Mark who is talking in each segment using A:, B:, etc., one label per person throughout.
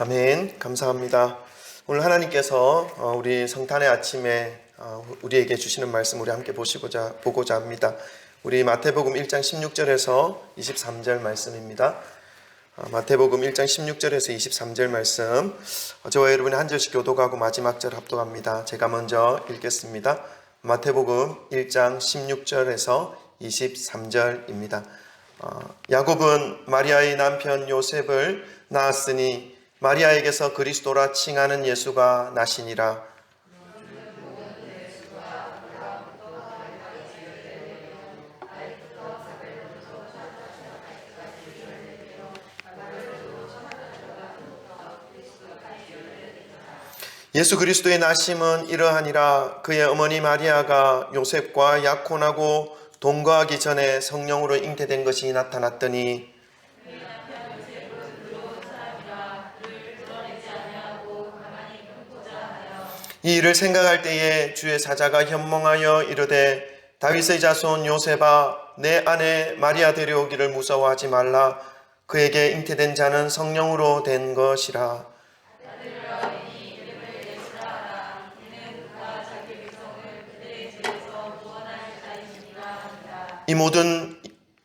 A: 아멘. 감사합니다. 오늘 하나님께서 우리 성탄의 아침에 우리에게 주시는 말씀 우리 함께 보고자 합니다. 우리 마태복음 1장 16절에서 23절 말씀입니다. 마태복음 1장 16절에서 23절 말씀, 저와 여러분이 한 절씩 교독하고 마지막 절 합독합니다. 제가 먼저 읽겠습니다. 마태복음 1장 16절에서 23절입니다. 야곱은 마리아의 남편 요셉을 낳았으니 마리아에게서 그리스도라 칭하는 예수가 나시니라. 예수 그리스도의 나심은 이러하니라. 그의 어머니 마리아가 요셉과 약혼하고 동거하기 전에 성령으로 잉태된 것이 나타났더니 이 일을 생각할 때에 주의 사자가 현몽하여 이르되 다윗의 자손 요셉아, 내 아내 마리아 데려오기를 무서워하지 말라. 그에게 잉태된 자는 성령으로 된 것이라. 이 모든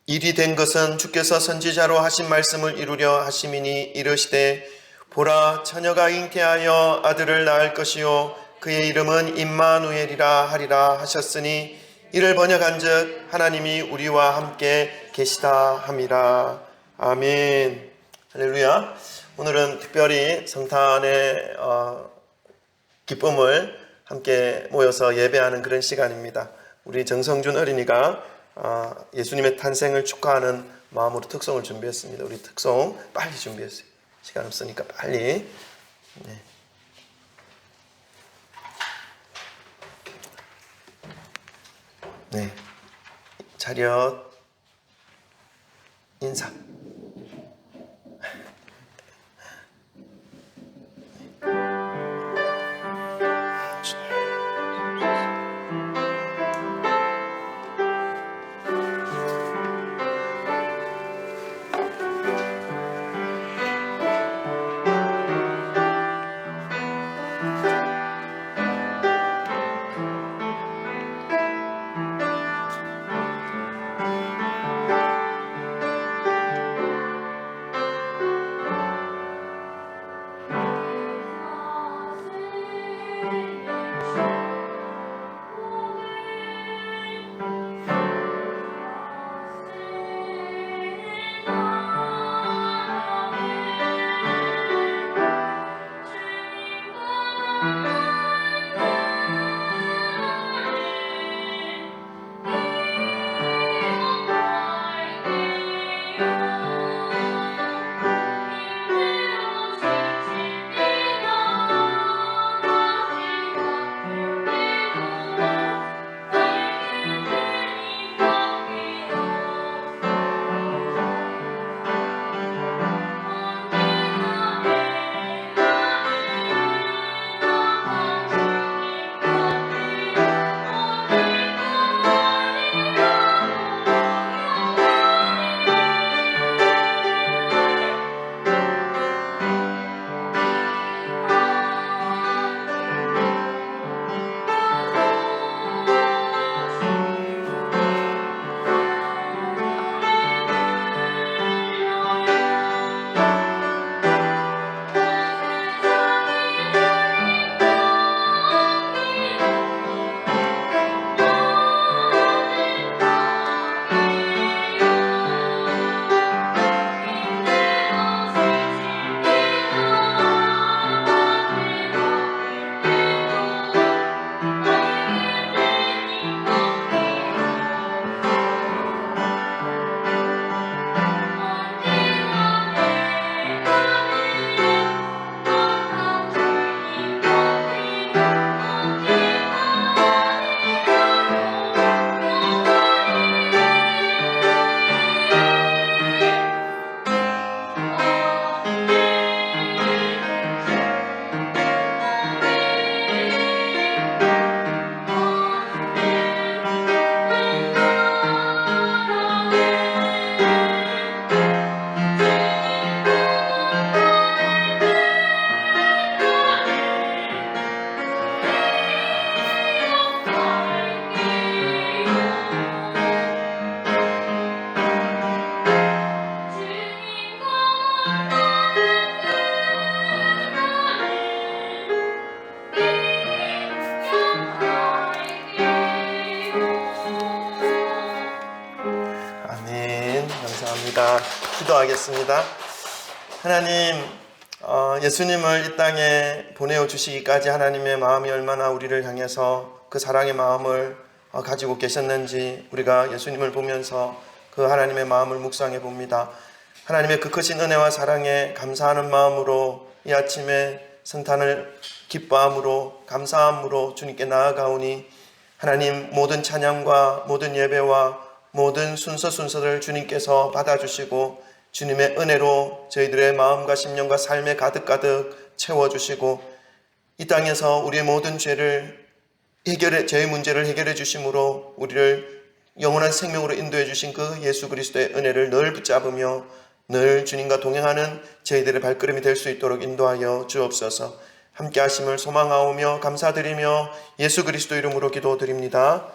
A: 일이 된 것은 주께서 선지자로 하신 말씀을 이루려 하심이니 이르시되 보라, 처녀가 잉태하여 아들을 낳을 것이요 그의 이름은 임마누엘이라 하리라 하셨으니 이를 번역한즉 하나님이 우리와 함께 계시다 함이라. 아멘. 할렐루야. 오늘은 특별히 성탄의 기쁨을 함께 모여서 예배하는 그런 시간입니다. 우리 정성준 어린이가 예수님의 탄생을 축하하는 마음으로 특송을 준비했습니다. 우리 특송 빨리 준비했어요. 시간 없으니까 빨리. 네. 네. 차렷 인사. 감사합니다. 기도하겠습니다. 하나님, 예수님을 이 땅에 보내어 주시기까지 하나님의 마음이 얼마나 우리를 향해서 그 사랑의 마음을 가지고 계셨는지 우리가 예수님을 보면서 그 하나님의 마음을 묵상해 봅니다. 하나님의 그 크신 은혜와 사랑에 감사하는 마음으로 이 아침에 성탄을 기뻐함으로 감사함으로 주님께 나아가오니 하나님 모든 찬양과 모든 예배와 모든 순서를 주님께서 받아주시고 주님의 은혜로 저희들의 마음과 심령과 삶에 가득가득 채워주시고 이 땅에서 우리의 모든 죄를 저희 문제를 해결해 주심으로 우리를 영원한 생명으로 인도해 주신 그 예수 그리스도의 은혜를 늘 붙잡으며 늘 주님과 동행하는 저희들의 발걸음이 될 수 있도록 인도하여 주옵소서. 함께 하심을 소망하오며 감사드리며 예수 그리스도 이름으로 기도드립니다.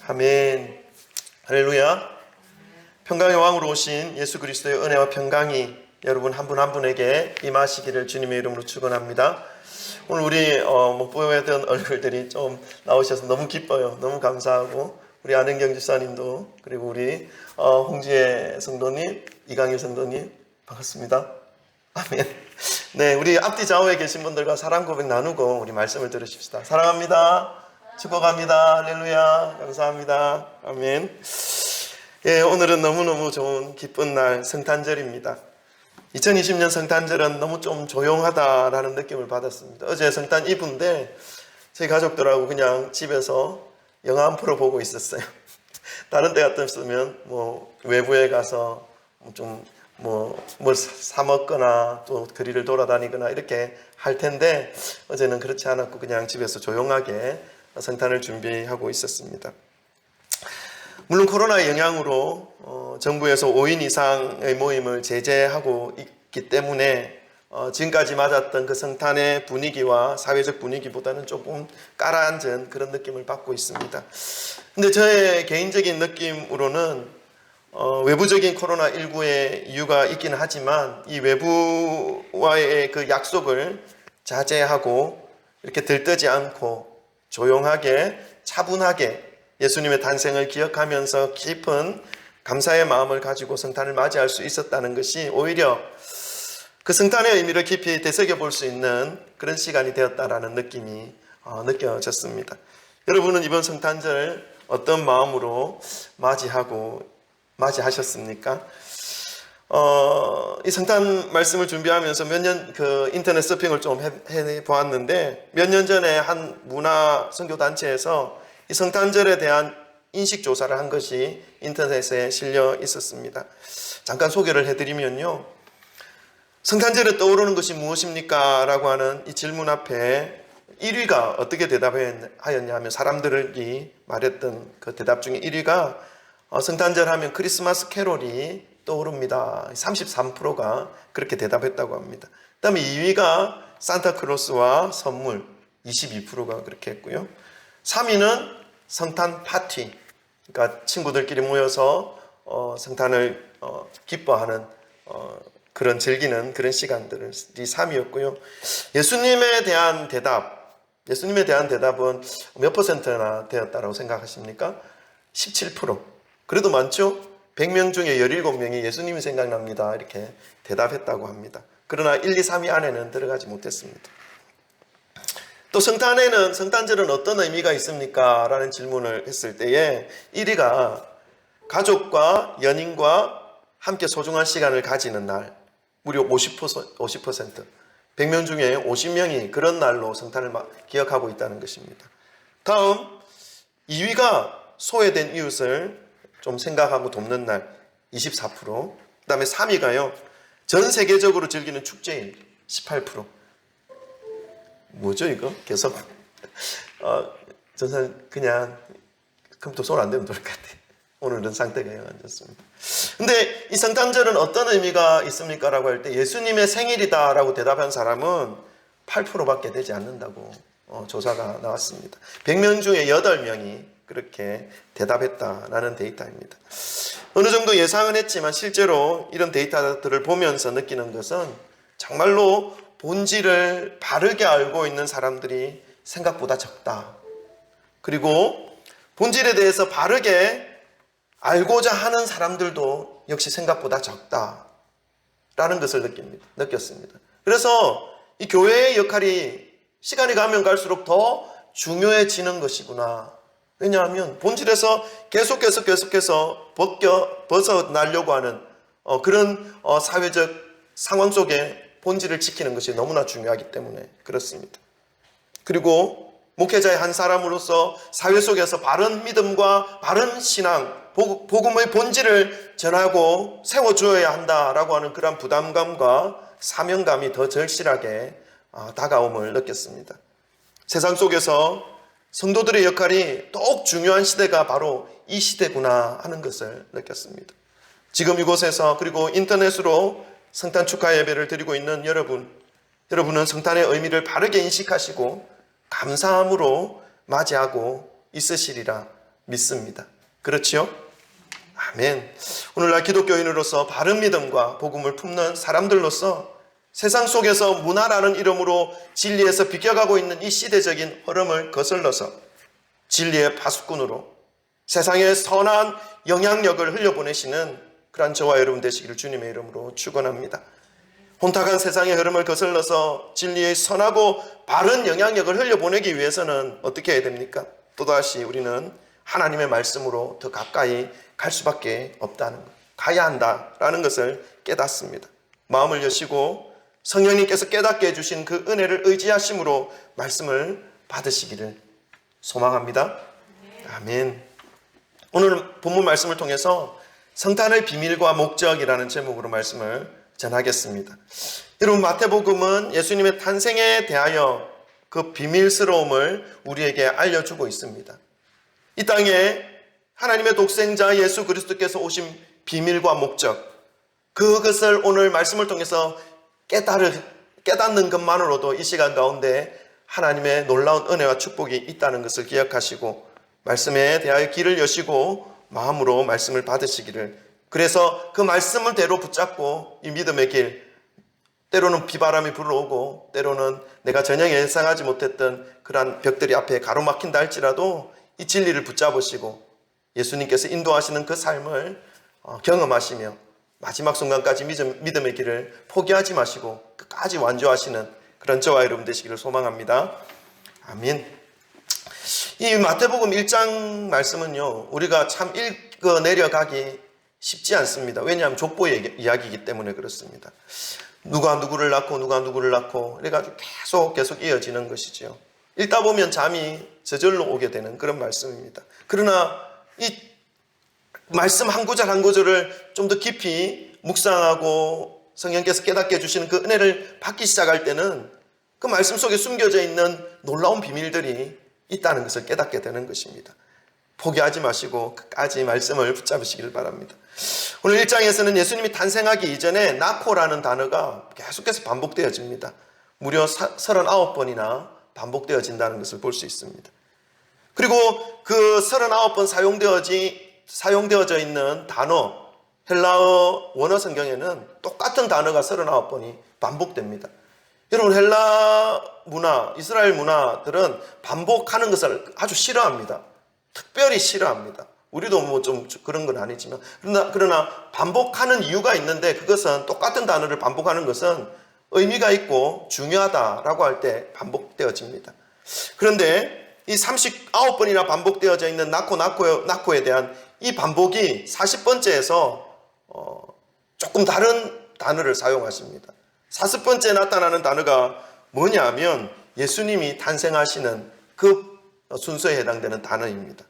A: 아멘. 할렐루야. 평강의 왕으로 오신 예수 그리스도의 은혜와 평강이 여러분 한 분 한 분에게 임하시기를 주님의 이름으로 축원합니다. 오늘 우리 못 보였던 얼굴들이 좀 나오셔서 너무 기뻐요. 너무 감사하고 우리 안은경 집사님도 그리고 우리 홍지혜 성도님, 이강일 성도님 반갑습니다. 아멘. 네, 우리 앞뒤 좌우에 계신 분들과 사랑 고백 나누고 우리 말씀을 들으십시다. 사랑합니다. 축복합니다. 할렐루야. 감사합니다. 아멘. 예, 오늘은 너무너무 좋은 기쁜 날 성탄절입니다. 2020년 성탄절은 너무 좀 조용하다라는 느낌을 받았습니다. 어제 성탄 이브인데 저희 가족들하고 그냥 집에서 영화 한 프로 보고 있었어요. 다른 때 같았으면 외부에 가서 뭘 사 먹거나 또 거리를 돌아다니거나 이렇게 할 텐데 어제는 그렇지 않았고 그냥 집에서 조용하게 성탄을 준비하고 있었습니다. 물론 코로나의 영향으로 정부에서 5인 이상의 모임을 제재하고 있기 때문에 지금까지 맞았던 그 성탄의 분위기와 사회적 분위기보다는 조금 가라앉은 그런 느낌을 받고 있습니다. 근데 저의 개인적인 느낌으로는 외부적인 코로나19의 이유가 있기는 하지만 이 외부와의 그 약속을 자제하고 이렇게 들뜨지 않고 조용하게 차분하게 예수님의 탄생을 기억하면서 깊은 감사의 마음을 가지고 성탄을 맞이할 수 있었다는 것이 오히려 그 성탄의 의미를 깊이 되새겨 볼 수 있는 그런 시간이 되었다라는 느낌이 느껴졌습니다. 여러분은 이번 성탄절 어떤 마음으로 맞이하셨습니까? 이 성탄 말씀을 준비하면서 몇 년 인터넷 서핑을 좀 해 보았는데 몇 년 전에 한 문화 선교 단체에서 이 성탄절에 대한 인식 조사를 한 것이 인터넷에 실려 있었습니다. 잠깐 소개를 해드리면요. 성탄절에 떠오르는 것이 무엇입니까? 라고 하는 이 질문 앞에 1위가 어떻게 대답하였냐 하면 사람들이 말했던 그 대답 중에 1위가 성탄절 하면 크리스마스 캐롤이 떠오릅니다. 33%가 그렇게 대답했다고 합니다. 그 다음에 2위가 산타클로스와 선물 22%가 그렇게 했고요. 3위는 성탄 파티, 그러니까 친구들끼리 모여서 성탄을 기뻐하는 그런 즐기는 그런 시간들이 3위였고요. 예수님에 대한 대답은 몇 퍼센트나 되었다고 생각하십니까? 17%. 그래도 많죠? 100명 중에 17명이 예수님이 생각납니다. 이렇게 대답했다고 합니다. 그러나 1, 2, 3위 안에는 들어가지 못했습니다. 또 성탄절은 어떤 의미가 있습니까? 라는 질문을 했을 때에 1위가 가족과 연인과 함께 소중한 시간을 가지는 날, 무려 50%, 100명 중에 50명이 그런 날로 성탄을 기억하고 있다는 것입니다. 다음 2위가 소외된 이웃을 좀 생각하고 돕는 날, 24%. 그 다음에 3위가요, 전 세계적으로 즐기는 축제일, 18%. 뭐죠 이거? 계속 저는 그냥 컴퓨터 손 안 대면 될 것 같아요. 오늘은 상태가 영 안 좋습니다. 근데 이 성탄절은 어떤 의미가 있습니까? 라고 할 때 예수님의 생일이다 라고 대답한 사람은 8%밖에 되지 않는다고 조사가 나왔습니다. 100명 중에 8명이 그렇게 대답했다라는 데이터입니다. 어느 정도 예상은 했지만 실제로 이런 데이터들을 보면서 느끼는 것은 정말로 본질을 바르게 알고 있는 사람들이 생각보다 적다. 그리고 본질에 대해서 바르게 알고자 하는 사람들도 역시 생각보다 적다라는 것을 느꼈습니다. 그래서 이 교회의 역할이 시간이 가면 갈수록 더 중요해지는 것이구나. 왜냐하면 본질에서 계속해서 벗어나려고 하는 그런 사회적 상황 속에 본질을 지키는 것이 너무나 중요하기 때문에 그렇습니다. 그리고 목회자의 한 사람으로서 사회 속에서 바른 믿음과 바른 신앙, 복음의 본질을 전하고 세워줘야 한다라고 하는 그런 부담감과 사명감이 더 절실하게 다가옴을 느꼈습니다. 세상 속에서 성도들의 역할이 더욱 중요한 시대가 바로 이 시대구나 하는 것을 느꼈습니다. 지금 이곳에서 그리고 인터넷으로 성탄 축하 예배를 드리고 있는 여러분은 성탄의 의미를 바르게 인식하시고 감사함으로 맞이하고 있으시리라 믿습니다. 그렇지요? 아멘. 오늘날 기독교인으로서 바른 믿음과 복음을 품는 사람들로서 세상 속에서 문화라는 이름으로 진리에서 비껴가고 있는 이 시대적인 흐름을 거슬러서 진리의 파수꾼으로 세상에 선한 영향력을 흘려보내시는 그런 저와 여러분 되시기를 주님의 이름으로 축원합니다. 혼탁한 세상의 흐름을 거슬러서 진리의 선하고 바른 영향력을 흘려보내기 위해서는 어떻게 해야 됩니까? 또다시 우리는 하나님의 말씀으로 더 가까이 갈 수밖에 없다는 것, 가야 한다라는 것을 깨닫습니다. 마음을 여시고 성령님께서 깨닫게 해주신 그 은혜를 의지하심으로 말씀을 받으시기를 소망합니다. 아멘. 오늘 본문 말씀을 통해서 성탄의 비밀과 목적이라는 제목으로 말씀을 전하겠습니다. 여러분, 마태복음은 예수님의 탄생에 대하여 그 비밀스러움을 우리에게 알려주고 있습니다. 이 땅에 하나님의 독생자 예수 그리스도께서 오신 비밀과 목적, 그것을 오늘 말씀을 통해서 깨닫는 것만으로도 이 시간 가운데 하나님의 놀라운 은혜와 축복이 있다는 것을 기억하시고 말씀에 대하여 귀를 여시고 마음으로 말씀을 받으시기를, 그래서 그 말씀을 대로 붙잡고 이 믿음의 길, 때로는 비바람이 불어오고 때로는 내가 전혀 예상하지 못했던 그러한 벽들이 앞에 가로막힌다 할지라도 이 진리를 붙잡으시고 예수님께서 인도하시는 그 삶을 경험하시며 마지막 순간까지 믿음의 길을 포기하지 마시고 끝까지 완주하시는 그런 저와 여러분 되시기를 소망합니다. 아멘. 이 마태복음 1장 말씀은요, 우리가 참 읽어 내려가기 쉽지 않습니다. 왜냐하면 족보의 이야기이기 때문에 그렇습니다. 누가 누구를 낳고 그래가지고 계속 이어지는 것이죠. 읽다 보면 잠이 저절로 오게 되는 그런 말씀입니다. 그러나 이 말씀 한 구절 한 구절을 좀 더 깊이 묵상하고 성령께서 깨닫게 해주시는 그 은혜를 받기 시작할 때는 그 말씀 속에 숨겨져 있는 놀라운 비밀들이 있다는 것을 깨닫게 되는 것입니다. 포기하지 마시고 끝까지 말씀을 붙잡으시길 바랍니다. 오늘 1장에서는 예수님이 탄생하기 이전에 나코라는 단어가 계속해서 반복되어집니다. 무려 39번이나 반복되어진다는 것을 볼 수 있습니다. 그리고 그 39번 사용되어져 있는 단어, 헬라어 원어 성경에는 똑같은 단어가 39번이 반복됩니다. 여러분, 헬라 문화, 이스라엘 문화들은 반복하는 것을 아주 싫어합니다. 특별히 싫어합니다. 우리도 뭐 좀 그런 건 아니지만, 그러나 반복하는 이유가 있는데, 그것은 똑같은 단어를 반복하는 것은 의미가 있고 중요하다라고 할 때 반복되어집니다. 그런데 이 39번이나 반복되어져 있는 나코에 대한 이 반복이 40번째에서 조금 다른 단어를 사용하십니다. 40번째 나타나는 단어가 뭐냐면 예수님이 탄생하시는 그 순서에 해당되는 단어입니다.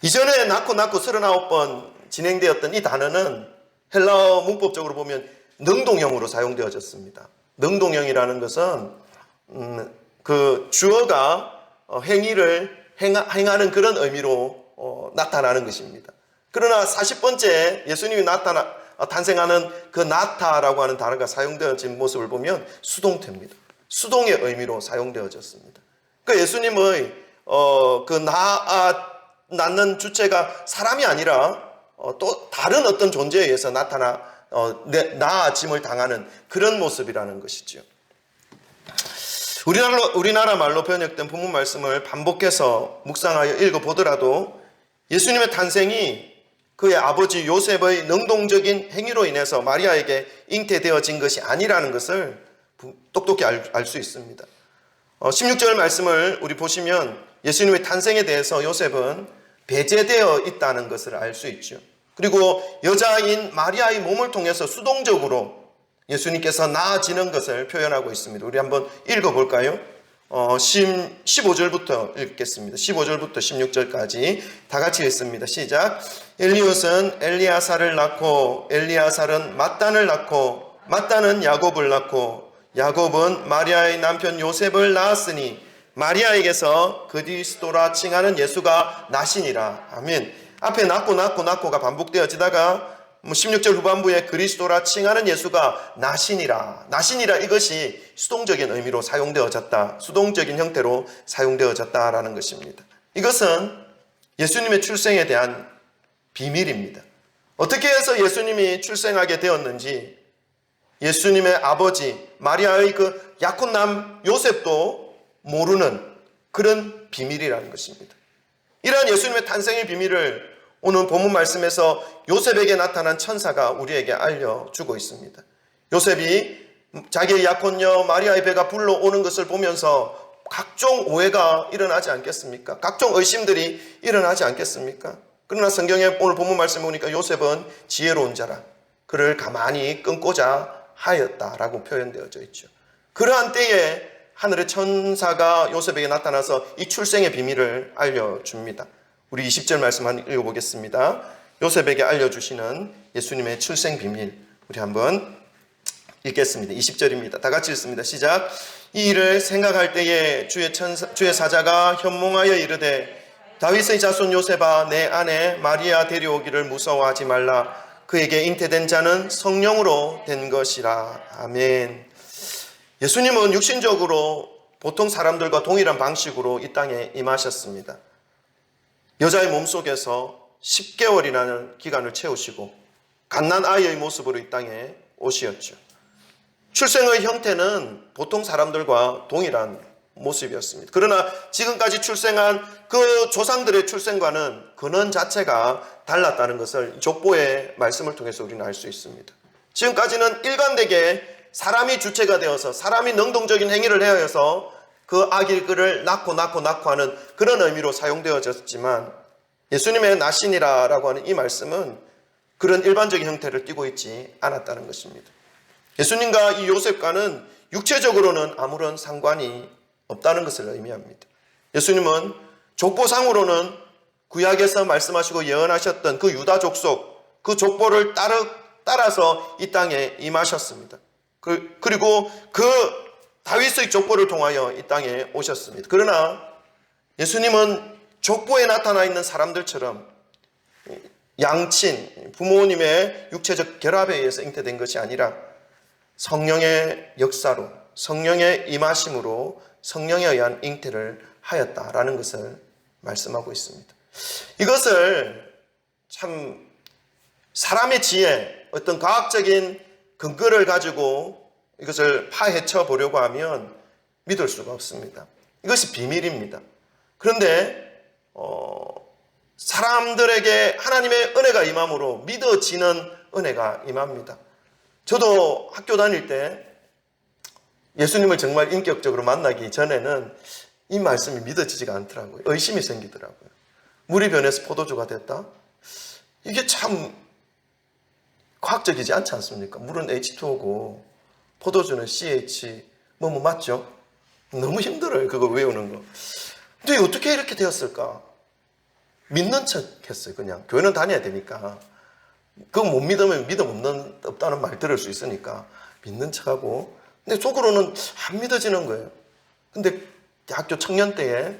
A: 이전에 낳고 39번 진행되었던 이 단어는 헬라어 문법적으로 보면 능동형으로 사용되어졌습니다. 능동형이라는 것은 그 주어가 행위를 행하는 그런 의미로 나타나는 것입니다. 그러나 40번째 예수님이 탄생하는 그 나타라고 하는 단어가 사용되어진 모습을 보면 수동태입니다. 수동의 의미로 사용되어졌습니다. 그러니까 예수님의 낳는 주체가 사람이 아니라 또 다른 어떤 존재에 의해서 나아짐을 당하는 그런 모습이라는 것이죠. 우리나라 말로 번역된 본문 말씀을 반복해서 묵상하여 읽어보더라도 예수님의 탄생이 그의 아버지 요셉의 능동적인 행위로 인해서 마리아에게 잉태되어진 것이 아니라는 것을 똑똑히 알 수 있습니다. 16절 말씀을 우리 보시면 예수님의 탄생에 대해서 요셉은 배제되어 있다는 것을 알 수 있죠. 그리고 여자인 마리아의 몸을 통해서 수동적으로 예수님께서 나아지는 것을 표현하고 있습니다. 우리 한번 읽어볼까요? 15절부터 읽겠습니다. 15절부터 16절까지 다 같이 읽습니다. 시작. 엘리웃은 엘리아사를 낳고 엘리아살은 맏단을 낳고 맏단은 야곱을 낳고 야곱은 마리아의 남편 요셉을 낳았으니 마리아에게서 그리스도라 칭하는 예수가 나시니라. 아멘. 앞에 낳고가 반복되어지다가 16절 후반부에 그리스도라 칭하는 예수가 나시니라. 나시니라 이것이 수동적인 의미로 사용되어졌다. 수동적인 형태로 사용되어졌다라는 것입니다. 이것은 예수님의 출생에 대한 비밀입니다. 어떻게 해서 예수님이 출생하게 되었는지 예수님의 아버지 마리아의 그 약혼남 요셉도 모르는 그런 비밀이라는 것입니다. 이러한 예수님의 탄생의 비밀을 오늘 본문 말씀에서 요셉에게 나타난 천사가 우리에게 알려주고 있습니다. 요셉이 자기의 약혼녀 마리아의 배가 불러오는 것을 보면서 각종 오해가 일어나지 않겠습니까? 각종 의심들이 일어나지 않겠습니까? 그러나 성경에 오늘 본문 말씀 보니까 요셉은 지혜로운 자라 그를 가만히 끊고자 하였다라고 표현되어져 있죠. 그러한 때에 하늘의 천사가 요셉에게 나타나서 이 출생의 비밀을 알려줍니다. 우리 20절 말씀 한번 읽어보겠습니다. 요셉에게 알려주시는 예수님의 출생 비밀 우리 한번 읽겠습니다. 20절입니다. 다 같이 읽습니다. 시작. 이 일을 생각할 때에 주의 사자가 현몽하여 이르되 다윗의 자손 요셉아 내 아내 마리아 데려오기를 무서워하지 말라. 그에게 잉태된 자는 성령으로 된 것이라. 아멘. 예수님은 육신적으로 보통 사람들과 동일한 방식으로 이 땅에 임하셨습니다. 여자의 몸속에서 10개월이라는 기간을 채우시고 갓난 아이의 모습으로 이 땅에 오셨죠. 출생의 형태는 보통 사람들과 동일한 모습이었습니다. 그러나 지금까지 출생한 그 조상들의 출생과는 근원 자체가 달랐다는 것을 족보의 말씀을 통해서 우리는 알 수 있습니다. 지금까지는 일관되게 사람이 주체가 되어서 사람이 능동적인 행위를 해서 그 아기를 낳고 하는 그런 의미로 사용되어졌지만 예수님의 나시니라라고 하는 이 말씀은 그런 일반적인 형태를 띠고 있지 않았다는 것입니다. 예수님과 이 요셉과는 육체적으로는 아무런 상관이 없다는 것을 의미합니다. 예수님은 족보상으로는 구약에서 말씀하시고 예언하셨던 그 유다 족속, 그 족보를 따라서 이 땅에 임하셨습니다. 그리고 그 다윗의 족보를 통하여 이 땅에 오셨습니다. 그러나 예수님은 족보에 나타나 있는 사람들처럼 양친, 부모님의 육체적 결합에 의해서 잉태된 것이 아니라 성령의 역사로, 성령의 임하심으로 성령에 의한 잉태를 하였다라는 것을 말씀하고 있습니다. 이것을 참 사람의 지혜, 어떤 과학적인 근거를 가지고 이것을 파헤쳐 보려고 하면 믿을 수가 없습니다. 이것이 비밀입니다. 그런데 사람들에게 하나님의 은혜가 임함으로 믿어지는 은혜가 임합니다. 저도 학교 다닐 때 예수님을 정말 인격적으로 만나기 전에는 이 말씀이 믿어지지가 않더라고요. 의심이 생기더라고요. 물이 변해서 포도주가 됐다? 이게 참 과학적이지 않지 않습니까? 물은 H2O고 포도주는 CH 뭐 맞죠? 너무 힘들어요. 그거 외우는 거. 근데 어떻게 이렇게 되었을까? 믿는 척 했어요. 그냥 교회는 다녀야 되니까. 그거 못 믿으면 믿음 없다는 말 들을 수 있으니까 믿는 척하고. 근데 속으로는 안 믿어지는 거예요. 근데 대학교 청년 때에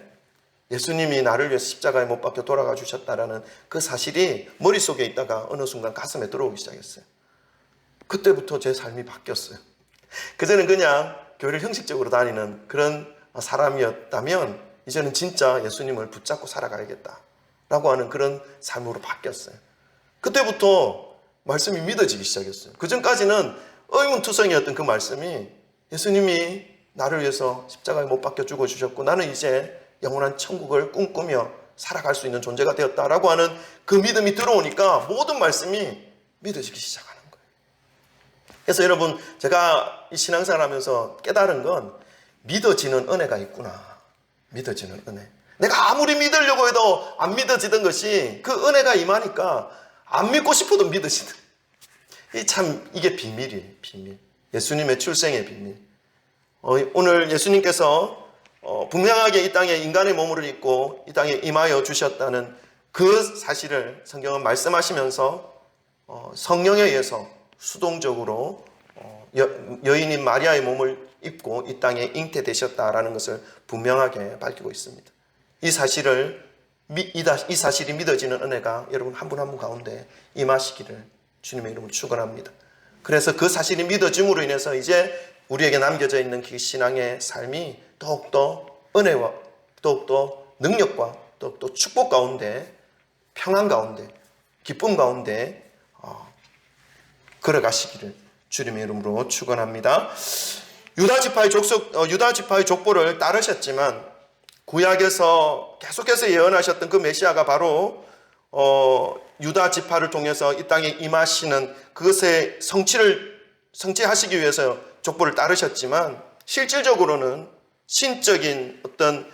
A: 예수님이 나를 위해서 십자가에 못 박혀 돌아가 주셨다라는 그 사실이 머릿속에 있다가 어느 순간 가슴에 들어오기 시작했어요. 그때부터 제 삶이 바뀌었어요. 그전엔 그냥 교회를 형식적으로 다니는 그런 사람이었다면 이제는 진짜 예수님을 붙잡고 살아가야겠다라고 하는 그런 삶으로 바뀌었어요. 그때부터 말씀이 믿어지기 시작했어요. 그전까지는 의문투성이었던 그 말씀이 예수님이 나를 위해서 십자가에 못 박혀 죽어주셨고 나는 이제 영원한 천국을 꿈꾸며 살아갈 수 있는 존재가 되었다라고 하는 그 믿음이 들어오니까 모든 말씀이 믿어지기 시작하는 거예요. 그래서 여러분, 제가 이 신앙생활 하면서 깨달은 건 믿어지는 은혜가 있구나. 믿어지는 은혜. 내가 아무리 믿으려고 해도 안 믿어지던 것이 그 은혜가 임하니까 안 믿고 싶어도 믿어지는. 이게 비밀이에요, 비밀. 예수님의 출생의 비밀. 오늘 예수님께서 분명하게 이 땅에 인간의 몸을 입고 이 땅에 임하여 주셨다는 그 사실을 성경은 말씀하시면서 성령에 의해서 수동적으로 여인인 마리아의 몸을 입고 이 땅에 잉태되셨다라는 것을 분명하게 밝히고 있습니다. 이 사실이 믿어지는 은혜가 여러분 한 분 한 분 가운데 임하시기를 주님의 이름으로 축원합니다. 그래서 그 사실이 믿어짐으로 인해서 이제 우리에게 남겨져 있는 그 신앙의 삶이 더욱더 은혜와 더욱더 능력과 더욱더 축복 가운데, 평안 가운데, 기쁨 가운데 걸어가시기를 주님의 이름으로 축원합니다. 유다 지파의 족보를 따르셨지만 구약에서 계속해서 예언하셨던 그 메시아가 바로 유다 지파를 통해서 이 땅에 임하시는 그것의 성취하시기 위해서 족보를 따르셨지만 실질적으로는 신적인 어떤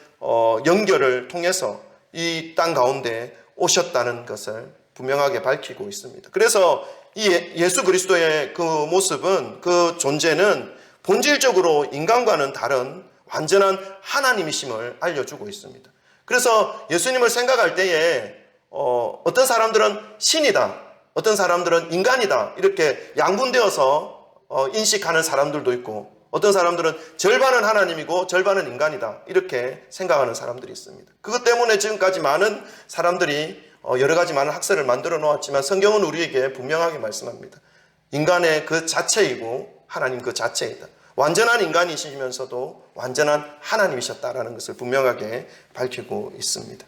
A: 연결을 통해서 이 땅 가운데 오셨다는 것을 분명하게 밝히고 있습니다. 그래서 이 예수 그리스도의 그 모습은, 그 존재는 본질적으로 인간과는 다른 완전한 하나님이심을 알려주고 있습니다. 그래서 예수님을 생각할 때에 어떤 사람들은 신이다, 어떤 사람들은 인간이다 이렇게 양분되어서 인식하는 사람들도 있고, 어떤 사람들은 절반은 하나님이고 절반은 인간이다 이렇게 생각하는 사람들이 있습니다. 그것 때문에 지금까지 많은 사람들이 여러 가지 많은 학설을 만들어 놓았지만 성경은 우리에게 분명하게 말씀합니다. 인간의 그 자체이고 하나님 그 자체이다. 완전한 인간이시면서도 완전한 하나님이셨다라는 것을 분명하게 밝히고 있습니다.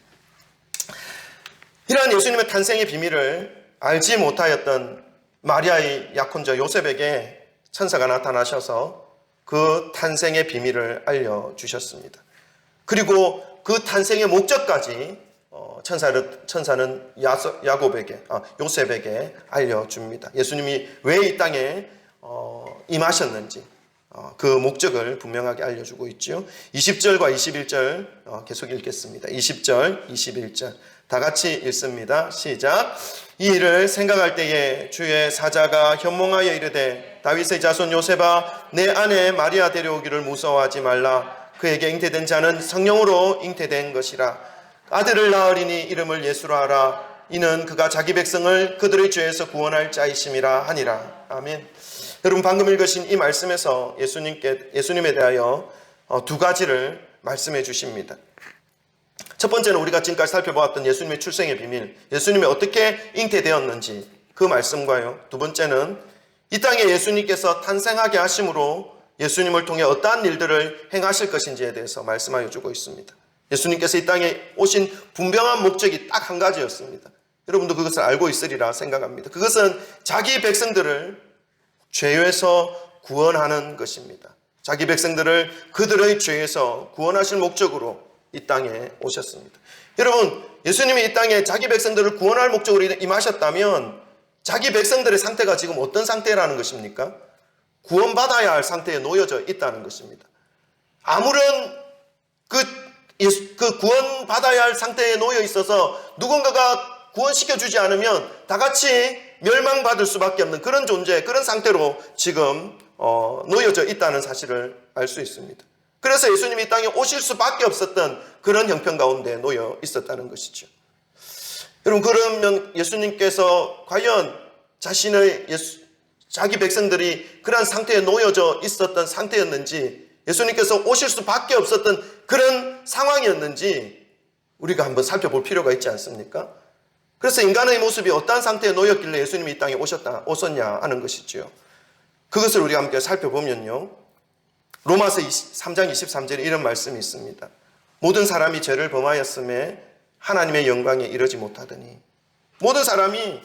A: 이러한 예수님의 탄생의 비밀을 알지 못하였던 마리아의 약혼자 요셉에게 천사가 나타나셔서 그 탄생의 비밀을 알려주셨습니다. 그리고 그 탄생의 목적까지 천사는 요셉에게 알려줍니다. 예수님이 왜 이 땅에 임하셨는지 그 목적을 분명하게 알려주고 있죠. 20절과 21절 계속 읽겠습니다. 20절, 21절 다 같이 읽습니다. 시작. 이 일을 생각할 때에 주의 사자가 현몽하여 이르되 다윗의 자손 요셉아 내 아내 마리아 데려오기를 무서워하지 말라. 그에게 잉태된 자는 성령으로 잉태된 것이라. 아들을 낳으리니 이름을 예수라 하라. 이는 그가 자기 백성을 그들의 죄에서 구원할 자이심이라 하니라. 아멘. 여러분 방금 읽으신 이 말씀에서 예수님에 대하여 두 가지를 말씀해 주십니다. 첫 번째는 우리가 지금까지 살펴보았던 예수님의 출생의 비밀, 예수님이 어떻게 잉태되었는지 그 말씀과요. 두 번째는 이 땅에 예수님께서 탄생하게 하심으로 예수님을 통해 어떠한 일들을 행하실 것인지에 대해서 말씀하여 주고 있습니다. 예수님께서 이 땅에 오신 분명한 목적이 딱 한 가지였습니다. 여러분도 그것을 알고 있으리라 생각합니다. 그것은 자기 백성들을 죄에서 구원하는 것입니다. 자기 백성들을 그들의 죄에서 구원하실 목적으로 이 땅에 오셨습니다. 여러분, 예수님이 이 땅에 자기 백성들을 구원할 목적으로 임하셨다면 자기 백성들의 상태가 지금 어떤 상태라는 것입니까? 구원받아야 할 상태에 놓여져 있다는 것입니다. 아무런 그 구원받아야 할 상태에 놓여 있어서 누군가가 구원시켜주지 않으면 다 같이 멸망받을 수밖에 없는 그런 존재, 그런 상태로 지금 놓여져 있다는 사실을 알 수 있습니다. 그래서 예수님이 이 땅에 오실 수밖에 없었던 그런 형편 가운데 놓여 있었다는 것이죠. 여러분, 그러면 예수님께서 과연 자기 백성들이 그런 상태에 놓여져 있었던 상태였는지, 예수님께서 오실 수밖에 없었던 그런 상황이었는지 우리가 한번 살펴볼 필요가 있지 않습니까? 그래서 인간의 모습이 어떠한 상태에 놓였길래 예수님이 이 땅에 오셨냐 하는 것이죠. 그것을 우리가 함께 살펴보면요, 로마서 3장 23절에 이런 말씀이 있습니다. 모든 사람이 죄를 범하였음에 하나님의 영광에 이르지 못하더니, 모든 사람이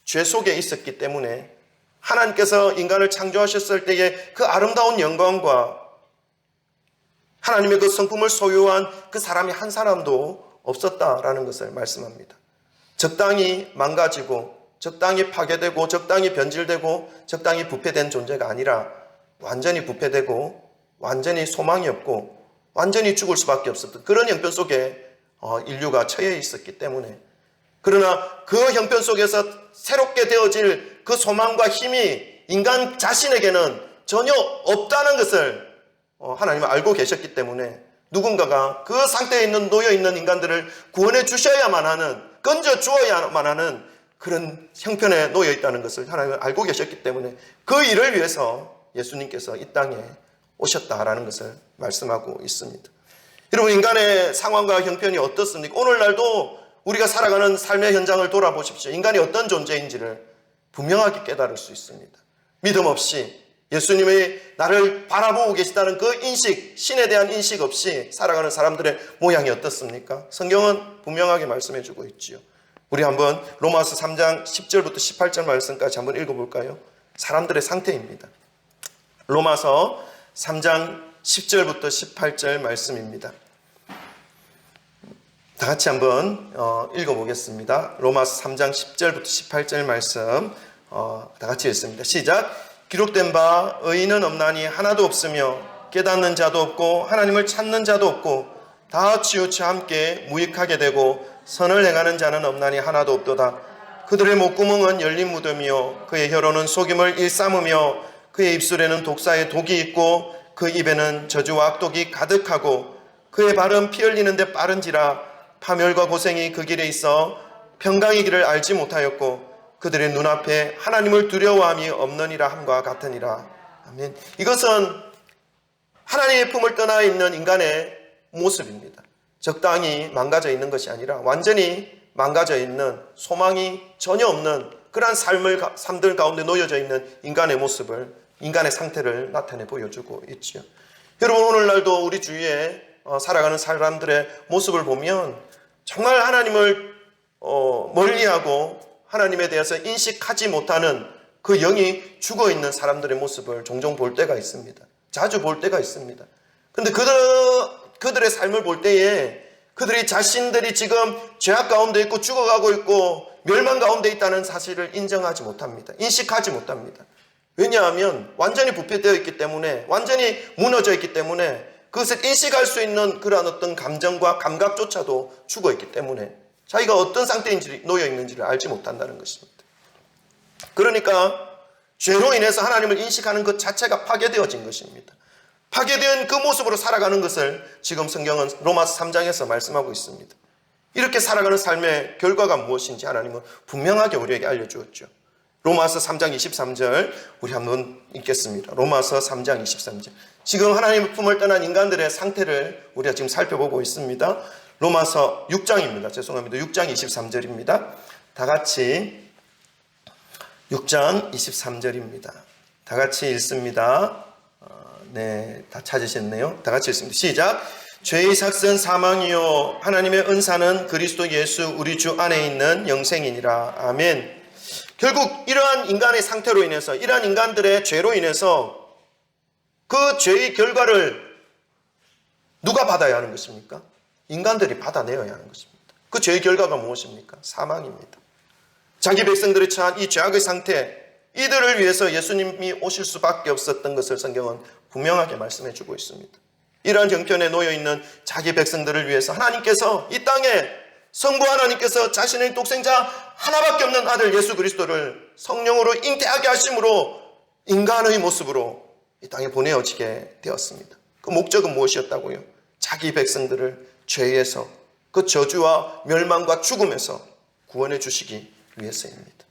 A: 죄 속에 있었기 때문에 하나님께서 인간을 창조하셨을 때의 그 아름다운 영광과 하나님의 그 성품을 소유한 그 사람이 한 사람도 없었다라는 것을 말씀합니다. 적당히 망가지고 적당히 파괴되고 적당히 변질되고 적당히 부패된 존재가 아니라 완전히 부패되고 완전히 소망이 없고 완전히 죽을 수밖에 없었던 그런 형편 속에 인류가 처해 있었기 때문에, 그러나 그 형편 속에서 새롭게 되어질 그 소망과 힘이 인간 자신에게는 전혀 없다는 것을 하나님은 알고 계셨기 때문에 누군가가 그 상태에 놓여 있는 인간들을 구원해 주셔야만 하는, 건져 주어야만 하는 그런 형편에 놓여 있다는 것을 하나님은 알고 계셨기 때문에 그 일을 위해서 예수님께서 이 땅에 오셨다라는 것을 말씀하고 있습니다. 여러분, 인간의 상황과 형편이 어떻습니까? 오늘날도 우리가 살아가는 삶의 현장을 돌아보십시오. 인간이 어떤 존재인지를 분명하게 깨달을 수 있습니다. 믿음 없이 예수님의 나를 바라보고 계시다는 그 인식, 신에 대한 인식 없이 살아가는 사람들의 모양이 어떻습니까? 성경은 분명하게 말씀해 주고 있지요. 우리 한번 로마서 3장 10절부터 18절 말씀까지 한번 읽어볼까요? 사람들의 상태입니다. 로마서 3장 10절부터 18절 말씀입니다. 다 같이 한번 읽어보겠습니다. 로마서 3장 10절부터 18절 말씀 다 같이 읽습니다. 시작. 기록된 바 의인은 없나니 하나도 없으며 깨닫는 자도 없고 하나님을 찾는 자도 없고 다 치우쳐 함께 무익하게 되고 선을 행하는 자는 없나니 하나도 없도다. 그들의 목구멍은 열린 무덤이요 그의 혀로는 속임을 일삼으며 그의 입술에는 독사의 독이 있고 그 입에는 저주와 악독이 가득하고 그의 발은 피 흘리는데 빠른지라 파멸과 고생이 그 길에 있어 평강의 길을 알지 못하였고 그들의 눈앞에 하나님을 두려워함이 없느니라 함과 같으니라. 아멘. 이것은 하나님의 품을 떠나 있는 인간의 모습입니다. 적당히 망가져 있는 것이 아니라 완전히 망가져 있는, 소망이 전혀 없는 그러한 삶들 가운데 놓여져 있는 인간의 모습을, 인간의 상태를 나타내 보여주고 있죠. 여러분, 오늘날도 우리 주위에 살아가는 사람들의 모습을 보면 정말 하나님을 멀리하고 하나님에 대해서 인식하지 못하는 그 영이 죽어있는 사람들의 모습을 종종 볼 때가 있습니다. 자주 볼 때가 있습니다. 그런데 그들의 삶을 볼 때에 그들이 자신들이 지금 죄악 가운데 있고 죽어가고 있고 멸망 가운데 있다는 사실을 인정하지 못합니다. 인식하지 못합니다. 왜냐하면 완전히 부패되어 있기 때문에, 완전히 무너져 있기 때문에 그것을 인식할 수 있는 그러한 어떤 감정과 감각조차도 죽어있기 때문에 자기가 어떤 상태에 놓여 있는지를 알지 못한다는 것입니다. 그러니까 죄로 인해서 하나님을 인식하는 것 자체가 파괴되어진 것입니다. 파괴된 그 모습으로 살아가는 것을 지금 성경은 로마서 3장에서 말씀하고 있습니다. 이렇게 살아가는 삶의 결과가 무엇인지 하나님은 분명하게 우리에게 알려주었죠. 로마서 3장 23절 우리 한번 읽겠습니다. 로마서 3장 23절. 지금 하나님의 품을 떠난 인간들의 상태를 우리가 지금 살펴보고 있습니다. 로마서 6장입니다. 죄송합니다. 6장 23절입니다. 다 같이 6장 23절입니다. 다 같이 읽습니다. 네, 다 찾으셨네요. 다 같이 읽습니다. 시작. 죄의 삭은 사망이요 하나님의 은사는 그리스도 예수 우리 주 안에 있는 영생이니라. 아멘. 결국 이러한 인간의 상태로 인해서, 이러한 인간들의 죄로 인해서 그 죄의 결과를 누가 받아야 하는 것입니까? 인간들이 받아내어야 하는 것입니다. 그 죄의 결과가 무엇입니까? 사망입니다. 자기 백성들이 처한 이 죄악의 상태, 이들을 위해서 예수님이 오실 수밖에 없었던 것을 성경은 분명하게 말씀해 주고 있습니다. 이러한 형편에 놓여있는 자기 백성들을 위해서 하나님께서 이 땅에 성부 하나님께서 자신의 독생자 하나밖에 없는 아들 예수 그리스도를 성령으로 잉태하게 하심으로 인간의 모습으로 이 땅에 보내어지게 되었습니다. 그 목적은 무엇이었다고요? 자기 백성들을 죄에서, 그 저주와 멸망과 죽음에서 구원해 주시기 위해서입니다.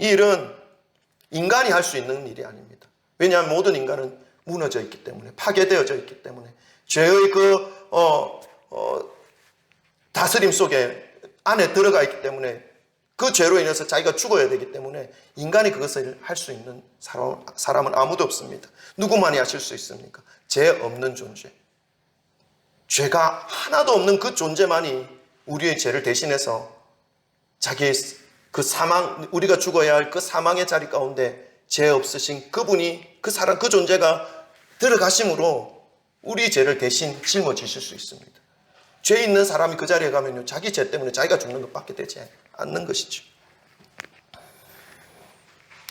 A: 이 일은 인간이 할 수 있는 일이 아닙니다. 왜냐하면 모든 인간은 무너져 있기 때문에, 파괴되어져 있기 때문에, 죄의 다스림 속에 안에 들어가 있기 때문에, 그 죄로 인해서 자기가 죽어야 되기 때문에 인간이 그것을 할 수 있는 사람은 아무도 없습니다. 누구만이 하실 수 있습니까? 죄 없는 존재, 죄가 하나도 없는 그 존재만이 우리의 죄를 대신해서 자기의 그 사망, 우리가 죽어야 할 그 사망의 자리 가운데 죄 없으신 그분이, 그 사람, 그 존재가 들어가심으로 우리 죄를 대신 짊어지실 수 있습니다. 죄 있는 사람이 그 자리에 가면요, 자기 죄 때문에 자기가 죽는 것밖에 되지 않는 것이죠.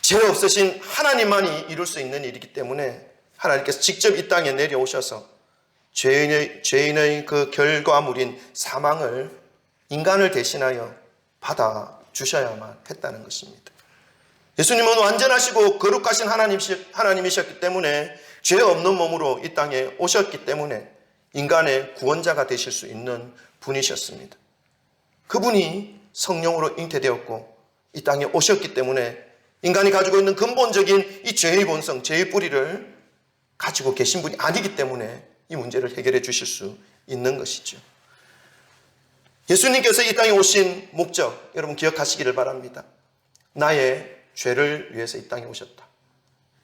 A: 죄 없으신 하나님만이 이룰 수 있는 일이기 때문에 하나님께서 직접 이 땅에 내려오셔서 죄인의 그 결과물인 사망을 인간을 대신하여 받아주셔야만 했다는 것입니다. 예수님은 완전하시고 거룩하신 하나님이셨기 때문에 죄 없는 몸으로 이 땅에 오셨기 때문에 인간의 구원자가 되실 수 있는 분이셨습니다. 그분이 성령으로 잉태되었고 이 땅에 오셨기 때문에 인간이 가지고 있는 근본적인 이 죄의 본성, 죄의 뿌리를 가지고 계신 분이 아니기 때문에 이 문제를 해결해 주실 수 있는 것이죠. 예수님께서 이 땅에 오신 목적, 여러분 기억하시기를 바랍니다. 나의 죄를 위해서 이 땅에 오셨다.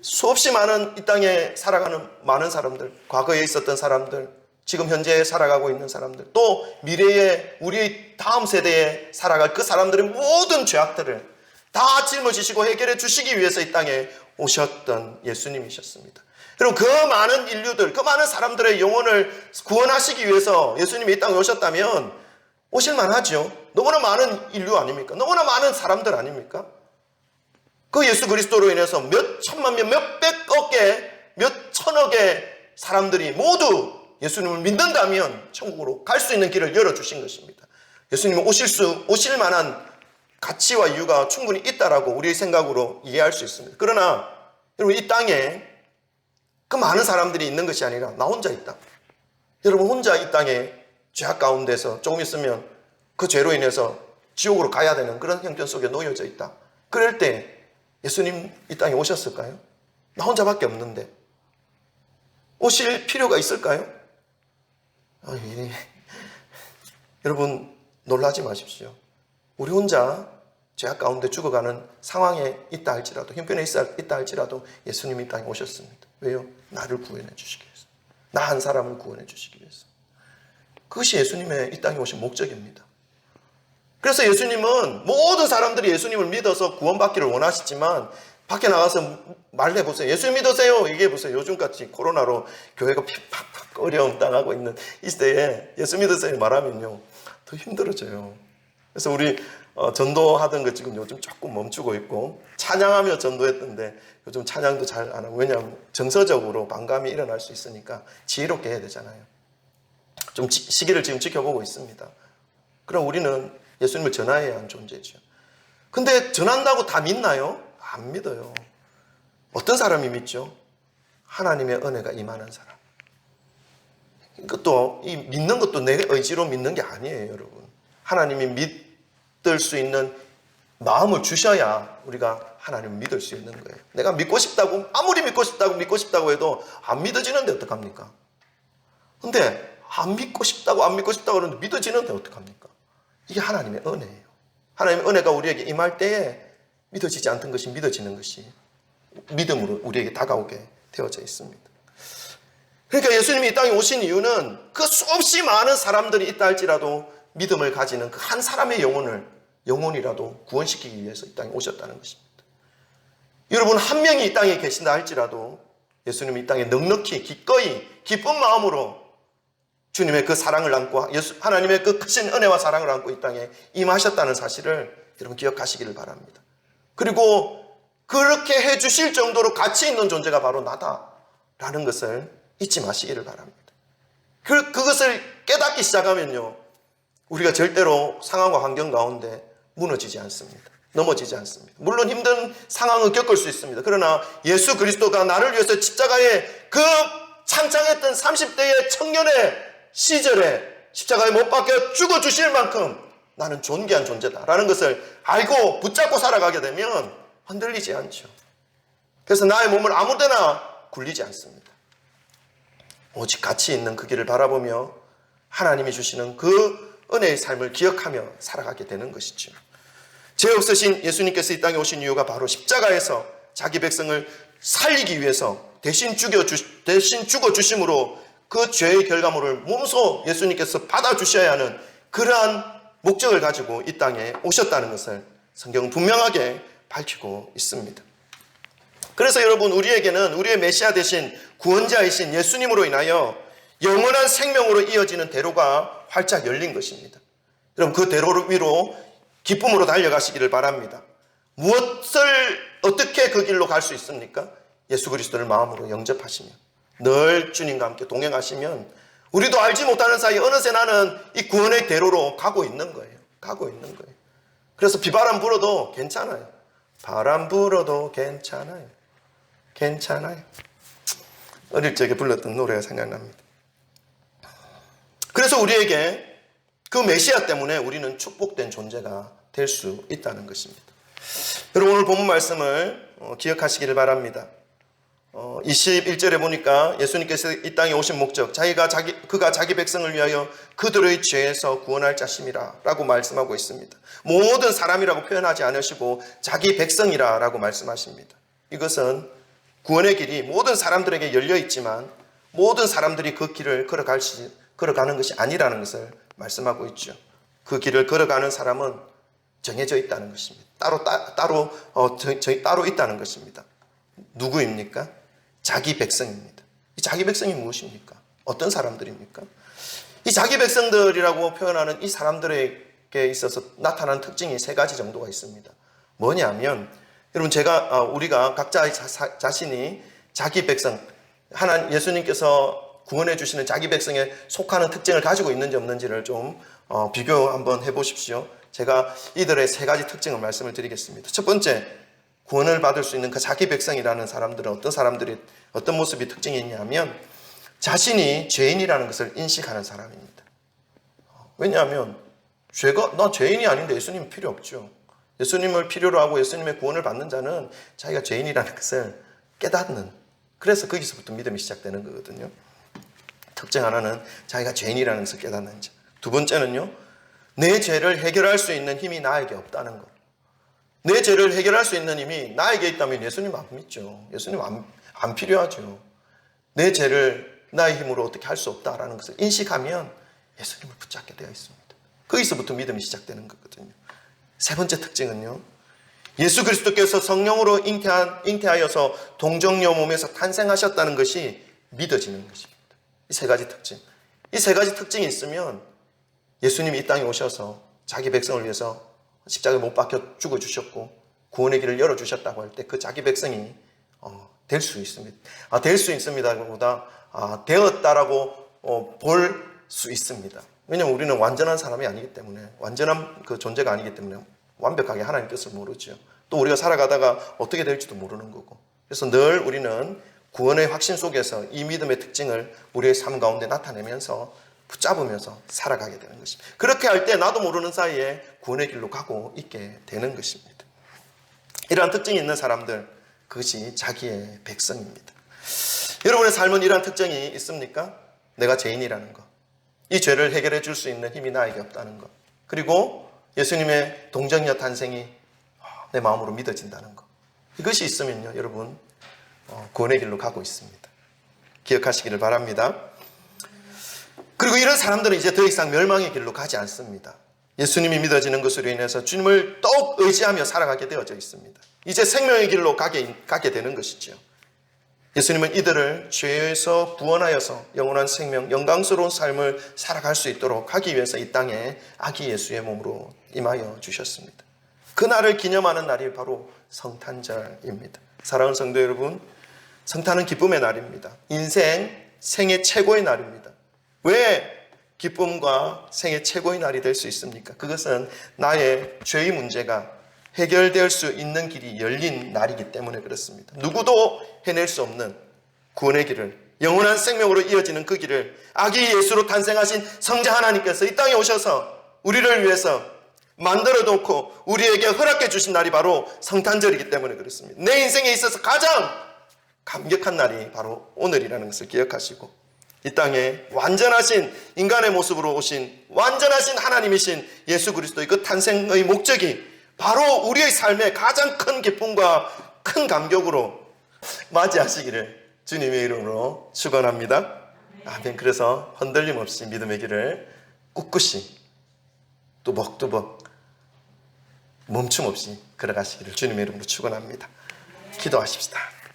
A: 수없이 많은 이 땅에 살아가는 많은 사람들, 과거에 있었던 사람들, 지금 현재 살아가고 있는 사람들, 또 미래에 우리의 다음 세대에 살아갈 그 사람들의 모든 죄악들을 다 짊어지시고 해결해 주시기 위해서 이 땅에 오셨던 예수님이셨습니다. 여러분, 그 많은 인류들, 그 많은 사람들의 영혼을 구원하시기 위해서 예수님이 이 땅에 오셨다면 오실만 하죠. 너무나 많은 인류 아닙니까? 너무나 많은 사람들 아닙니까? 그 예수 그리스도로 인해서 몇 천만 명, 몇백억 개, 몇 천억의 사람들이 모두 예수님을 믿는다면 천국으로 갈 수 있는 길을 열어주신 것입니다. 예수님은 오실 만한 가치와 이유가 충분히 있다라고 우리의 생각으로 이해할 수 있습니다. 그러나 여러분, 이 땅에 그 많은 사람들이 있는 것이 아니라 나 혼자 있다. 여러분, 혼자 이 땅에 죄악 가운데서 조금 있으면 그 죄로 인해서 지옥으로 가야 되는 그런 형편 속에 놓여져 있다. 그럴 때 예수님 이 땅에 오셨을까요? 나 혼자밖에 없는데 오실 필요가 있을까요? 여러분, 놀라지 마십시오. 우리 혼자 죄악 가운데 죽어가는 상황에 있다 할지라도, 형편에 있다 할지라도 예수님이 이 땅에 오셨습니다. 왜요? 나를 구원해 주시기 위해서, 나 한 사람을 구원해 주시기 위해서. 그것이 예수님의 이 땅에 오신 목적입니다. 그래서 예수님은 모든 사람들이 예수님을 믿어서 구원받기를 원하시지만 밖에 나가서 말해보세요. 예수 믿으세요. 얘기해보세요. 요즘같이 코로나로 교회가 팍팍팍 어려움 당하고 있는 이 시대에 예수 믿으세요 말하면요, 더 힘들어져요. 그래서 우리 전도하던 거 지금 요즘 조금 멈추고 있고, 찬양하며 전도했던데 요즘 찬양도 잘 안 하고, 왜냐하면 정서적으로 반감이 일어날 수 있으니까 지혜롭게 해야 되잖아요. 좀 시기를 지금 지켜보고 있습니다. 그럼 우리는 예수님을 전해야 하는 존재죠. 근데 전한다고 다 믿나요? 안 믿어요. 어떤 사람이 믿죠? 하나님의 은혜가 임하는 사람. 이것도, 이 믿는 것도 내 의지로 믿는 게 아니에요, 여러분. 하나님이 믿을 수 있는 마음을 주셔야 우리가 하나님을 믿을 수 있는 거예요. 내가 믿고 싶다고, 아무리 믿고 싶다고 해도 안 믿어지는데 어떡합니까? 근데 안 믿고 싶다고 하는데 믿어지는데 어떡합니까? 이게 하나님의 은혜예요. 하나님의 은혜가 우리에게 임할 때에 믿어지지 않던 것이 믿어지는 것이 믿음으로 우리에게 다가오게 되어져 있습니다. 그러니까 예수님이 이 땅에 오신 이유는 그 수없이 많은 사람들이 있다 할지라도 믿음을 가지는 그 한 사람의 영혼이라도 구원시키기 위해서 이 땅에 오셨다는 것입니다. 여러분, 한 명이 이 땅에 계신다 할지라도 예수님이 이 땅에 넉넉히 기꺼이 기쁜 마음으로 주님의 그 사랑을 안고, 하나님의 그 크신 은혜와 사랑을 안고 이 땅에 임하셨다는 사실을 여러분 기억하시기를 바랍니다. 그리고 그렇게 해주실 정도로 가치 있는 존재가 바로 나다라는 것을 잊지 마시기를 바랍니다. 그것을 깨닫기 시작하면요, 우리가 절대로 상황과 환경 가운데 무너지지 않습니다. 넘어지지 않습니다. 물론 힘든 상황을 겪을 수 있습니다. 그러나 예수 그리스도가 나를 위해서 십자가에 그 창창했던 30대의 청년의 시절에 십자가에 못 박혀 죽어주실 만큼 나는 존귀한 존재다라는 것을 알고 붙잡고 살아가게 되면 흔들리지 않죠. 그래서 나의 몸을 아무데나 굴리지 않습니다. 오직 가치 있는 그 길을 바라보며 하나님이 주시는 그 은혜의 삶을 기억하며 살아가게 되는 것이죠. 죄 없으신 예수님께서 이 땅에 오신 이유가 바로 십자가에서 자기 백성을 살리기 위해서 대신 죽어주심으로 그 죄의 결과물을 몸소 예수님께서 받아주셔야 하는 그러한 목적을 가지고 이 땅에 오셨다는 것을 성경은 분명하게 밝히고 있습니다. 그래서 여러분, 우리에게는 우리의 메시아 되신 구원자이신 예수님으로 인하여 영원한 생명으로 이어지는 대로가 활짝 열린 것입니다. 여러분 그 대로 위로 기쁨으로 달려가시기를 바랍니다. 무엇을 어떻게 그 길로 갈 수 있습니까? 예수 그리스도를 마음으로 영접하시면, 늘 주님과 함께 동행하시면 우리도 알지 못하는 사이 어느새 나는 이 구원의 대로로 가고 있는 거예요. 가고 있는 거예요. 그래서 비바람 불어도 괜찮아요. 바람 불어도 괜찮아요. 괜찮아요. 어릴 적에 불렀던 노래가 생각납니다. 그래서 우리에게 그 메시아 때문에 우리는 축복된 존재가 될 수 있다는 것입니다. 여러분 오늘 본문 말씀을 기억하시기를 바랍니다. 21절에 보니까 예수님께서 이 땅에 오신 목적, 그가 자기 백성을 위하여 그들의 죄에서 구원할 자심이라 라고 말씀하고 있습니다. 모든 사람이라고 표현하지 않으시고 자기 백성이라 라고 말씀하십니다. 이것은 구원의 길이 모든 사람들에게 열려 있지만 모든 사람들이 그 길을 걸어가는 것이 아니라는 것을 말씀하고 있죠. 그 길을 걸어가는 사람은 정해져 있다는 것입니다. 따로 있다는 것입니다. 누구입니까? 자기 백성입니다. 이 자기 백성이 무엇입니까? 어떤 사람들입니까? 이 자기 백성들이라고 표현하는 이 사람들에게 있어서 나타나는 특징이 세 가지 정도가 있습니다. 뭐냐면, 여러분 우리가 각자 자신이 자기 백성, 예수님께서 구원해 주시는 자기 백성에 속하는 특징을 가지고 있는지 없는지를 좀 비교 한번 해보십시오. 제가 이들의 세 가지 특징을 말씀을 드리겠습니다. 첫 번째, 구원을 받을 수 있는 그 자기 백성이라는 사람들은 어떤 모습이 특징이 있냐면 자신이 죄인이라는 것을 인식하는 사람입니다. 왜냐하면 나 죄인이 아닌데 예수님 필요 없죠. 예수님을 필요로 하고 예수님의 구원을 받는 자는 자기가 죄인이라는 것을 깨닫는, 그래서 거기서부터 믿음이 시작되는 거거든요. 특징 하나는 자기가 죄인이라는 것을 깨닫는 자. 두 번째는요, 내 죄를 해결할 수 있는 힘이 나에게 없다는 것. 내 죄를 해결할 수 있는 힘이 나에게 있다면 예수님 안 믿죠. 예수님 안 필요하죠. 내 죄를 나의 힘으로 어떻게 할 수 없다라는 것을 인식하면 예수님을 붙잡게 되어 있습니다. 거기서부터 믿음이 시작되는 거거든요. 세 번째 특징은요, 예수 그리스도께서 성령으로 잉태하여서 동정녀 몸에서 탄생하셨다는 것이 믿어지는 것입니다. 이 세 가지 특징. 이 세 가지 특징이 있으면 예수님이 이 땅에 오셔서 자기 백성을 위해서 십자가에 못 박혀 죽어주셨고 구원의 길을 열어주셨다고 할 때 그 자기 백성이 될 수 있습니다. 될 수 있습니다보다 되었다라고 볼 수 있습니다. 왜냐하면 우리는 완전한 사람이 아니기 때문에, 완전한 그 존재가 아니기 때문에 완벽하게 하나님 뜻을 모르죠. 또 우리가 살아가다가 어떻게 될지도 모르는 거고, 그래서 늘 우리는 구원의 확신 속에서 이 믿음의 특징을 우리의 삶 가운데 나타내면서 붙잡으면서 살아가게 되는 것입니다. 그렇게 할 때 나도 모르는 사이에 구원의 길로 가고 있게 되는 것입니다. 이러한 특징이 있는 사람들, 그것이 자기의 백성입니다. 여러분의 삶은 이러한 특징이 있습니까? 내가 죄인이라는 것, 이 죄를 해결해 줄 수 있는 힘이 나에게 없다는 것, 그리고 예수님의 동정녀 탄생이 내 마음으로 믿어진다는 것. 이것이 있으면요, 여러분 구원의 길로 가고 있습니다. 기억하시기를 바랍니다. 그리고 이런 사람들은 이제 더 이상 멸망의 길로 가지 않습니다. 예수님이 믿어지는 것으로 인해서 주님을 더욱 의지하며 살아가게 되어져 있습니다. 이제 생명의 길로 가게 되는 것이죠. 예수님은 이들을 죄에서 구원하여서 영원한 생명, 영광스러운 삶을 살아갈 수 있도록 하기 위해서 이 땅에 아기 예수의 몸으로 임하여 주셨습니다. 그날을 기념하는 날이 바로 성탄절입니다. 사랑하는 성도 여러분, 성탄은 기쁨의 날입니다. 생애 최고의 날입니다. 왜 기쁨과 생애 최고의 날이 될 수 있습니까? 그것은 나의 죄의 문제가 해결될 수 있는 길이 열린 날이기 때문에 그렇습니다. 누구도 해낼 수 없는 구원의 길을, 영원한 생명으로 이어지는 그 길을 아기 예수로 탄생하신 성자 하나님께서 이 땅에 오셔서 우리를 위해서 만들어 놓고 우리에게 허락해 주신 날이 바로 성탄절이기 때문에 그렇습니다. 내 인생에 있어서 가장 감격한 날이 바로 오늘이라는 것을 기억하시고, 이 땅에 완전하신 인간의 모습으로 오신 완전하신 하나님이신 예수 그리스도의 그 탄생의 목적이 바로 우리의 삶의 가장 큰 기쁨과 큰 감격으로 맞이하시기를 주님의 이름으로 축원합니다. 아멘. 그래서 흔들림 없이 믿음의 길을 꿋꿋이 뚜벅뚜벅 멈춤 없이 걸어가시기를 주님의 이름으로 축원합니다. 기도하십시다.